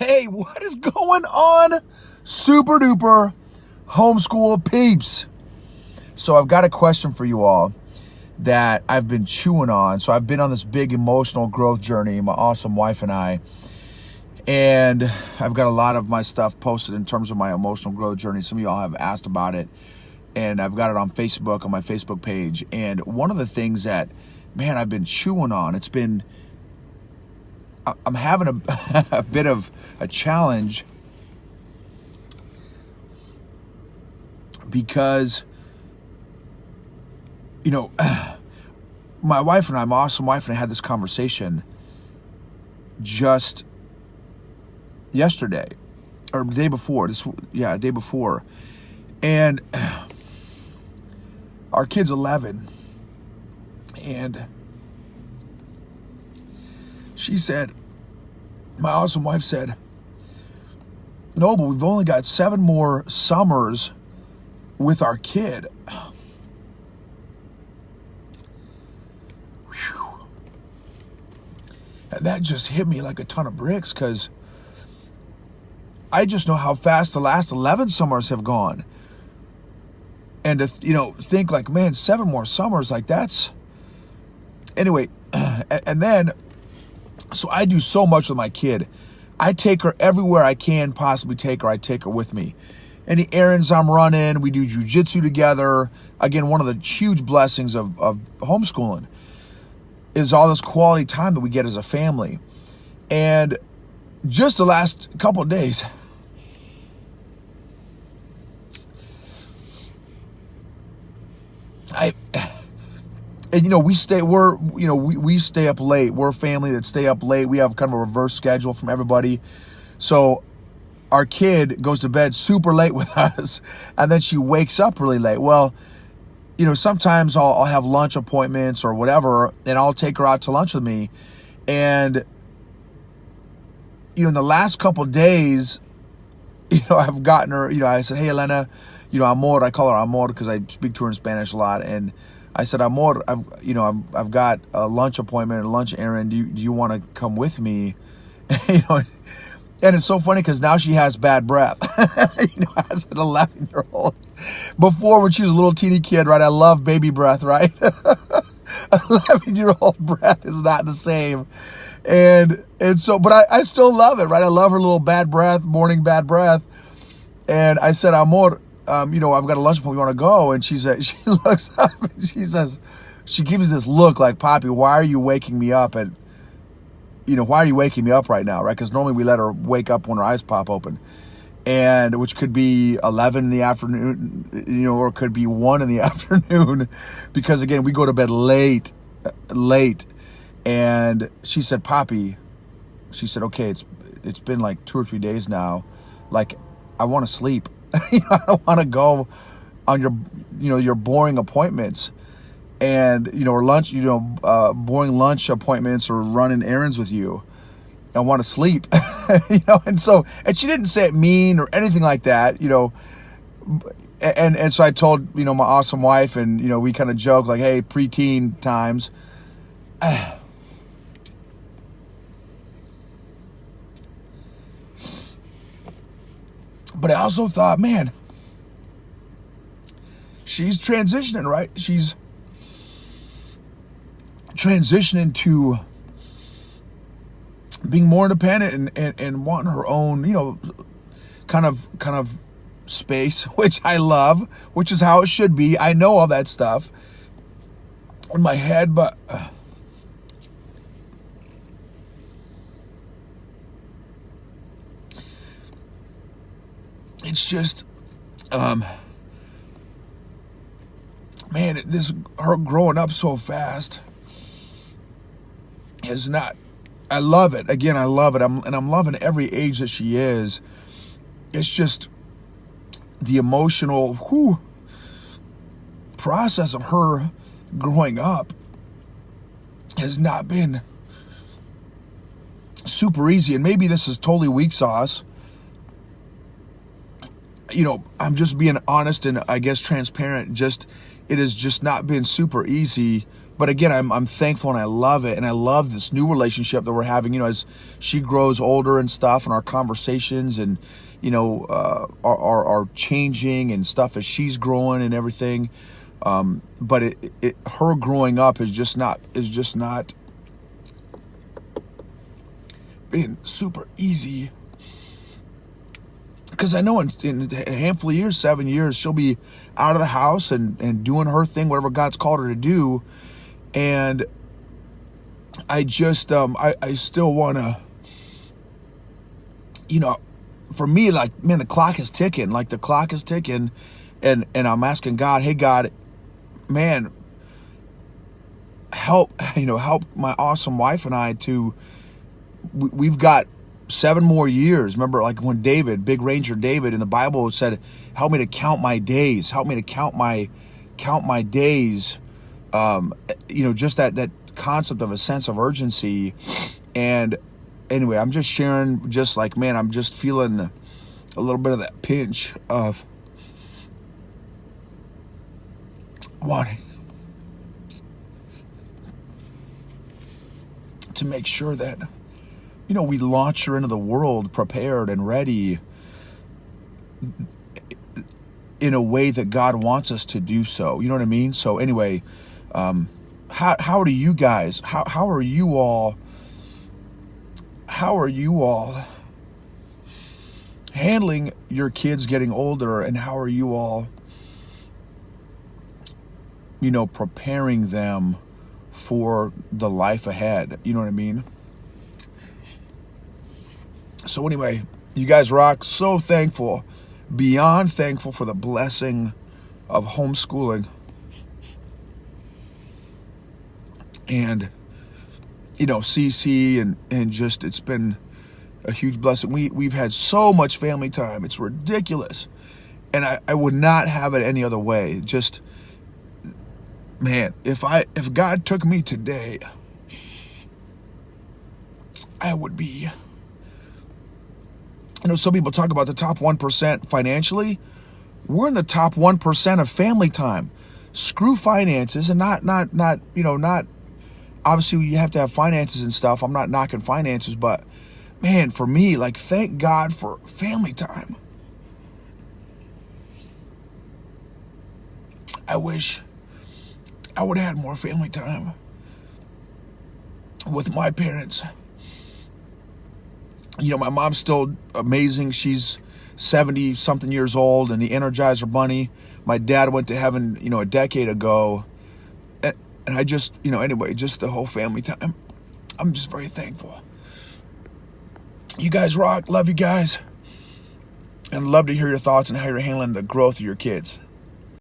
Hey, what is going on, super duper homeschool peeps? So I've got a question for you all that I've been chewing on. So I've been on this big emotional growth journey, my awesome wife and I, and I've got a lot of my stuff posted in terms of my emotional growth journey. Some of y'all have asked about it, and I've got it on Facebook, on my Facebook page. And one of the things that, man, I've been chewing on, I'm having a bit of a challenge because, my wife and I, my awesome wife and I had this conversation just yesterday or the day before. Day before. And our kid's 11, and she said, my awesome wife said, no, but we've only got 7 more summers with our kid. Whew. And that just hit me like a ton of bricks, because I just know how fast the last 11 summers have gone. And to, think like, man, 7 more summers, like that's... Anyway, and then... So I do so much with my kid. I take her everywhere I can possibly take her. I take her with me. Any errands I'm running, we do jujitsu together. Again, one of the huge blessings of homeschooling is all this quality time that we get as a family. And just the last couple of days, we stay up late. We're a family that stay up late. We have kind of a reverse schedule from everybody. So our kid goes to bed super late with us, and then she wakes up really late. Well, sometimes I'll have lunch appointments or whatever, and I'll take her out to lunch with me. And, in the last couple of days, I've gotten her, I said, hey, Elena, Amor, I call her Amor because I speak to her in Spanish a lot. And I said, Amor, I've got a lunch appointment, a lunch errand. Do you want to come with me? And it's so funny because now she has bad breath. As an 11-year-old. Before, when she was a little teeny kid, right? I love baby breath, right? 11-year-old breath is not the same. And so, but I still love it, right? I love her little bad breath, morning bad breath. And I said, Amor, I've got a lunch appointment, you want to go? And she said, she looks up and she says, she gives this look like, Poppy, why are you waking me up? And, why are you waking me up right now, right? Because normally we let her wake up when her eyes pop open. And which could be 11 in the afternoon, or it could be 1 in the afternoon. Because, again, we go to bed late. And she said, Poppy, she said, okay, it's been like 2 or 3 days now. Like, I want to sleep. I don't want to go on your boring appointments and, or lunch, boring lunch appointments or running errands with you. I want to sleep, and she didn't say it mean or anything like that, and so I told, my awesome wife, and, we kind of joke like, hey, preteen times. But I also thought, man, she's transitioning, right? She's transitioning to being more independent and wanting her own, kind of space, which I love, which is how it should be. I know all that stuff in my head, but it's just, man, her growing up so fast is not, I love it. Again, I love it. I'm loving every age that she is. It's just the emotional process of her growing up has not been super easy. And maybe this is totally weak sauce. I'm just being honest and I guess transparent. It has just not been super easy But again, I'm thankful and I love it. And I love this new relationship that we're having, as she grows older and stuff, and our conversations and, are changing and stuff as she's growing and everything. But her growing up is just not being super easy. Because I know in a handful of years, 7 years, she'll be out of the house and doing her thing, whatever God's called her to do. And I just, I still want to, for me, like, man, the clock is ticking. Like, the clock is ticking. And I'm asking God, hey, God, man, help my awesome wife and I to, we've got 7 more years. Remember, like when David, big ranger David in the Bible said, help me to count my days. Help me to count my days. Just that concept of a sense of urgency. And anyway, I'm just sharing, just like, man, I'm just feeling a little bit of that pinch of wanting to make sure that, we launch her into the world prepared and ready in a way that God wants us to do so. You know what I mean? So anyway, how do you guys, how are you all handling your kids getting older, and how are you all, preparing them for the life ahead? You know what I mean? So anyway, you guys rock. So thankful, beyond thankful for the blessing of homeschooling. And, CC and just, it's been a huge blessing. We've had so much family time. It's ridiculous. And I would not have it any other way. Just, man, if God took me today, I would be, some people talk about the top 1% financially. We're in the top 1% of family time. Screw finances, and not, obviously you have to have finances and stuff. I'm not knocking finances, but man, for me, like, thank God for family time. I wish I would have had more family time with my parents. My mom's still amazing. She's 70 something years old and the Energizer Bunny. My dad went to heaven, a decade ago. And I just, anyway, just the whole family time. I'm just very thankful. You guys rock. Love you guys. And love to hear your thoughts on how you're handling the growth of your kids.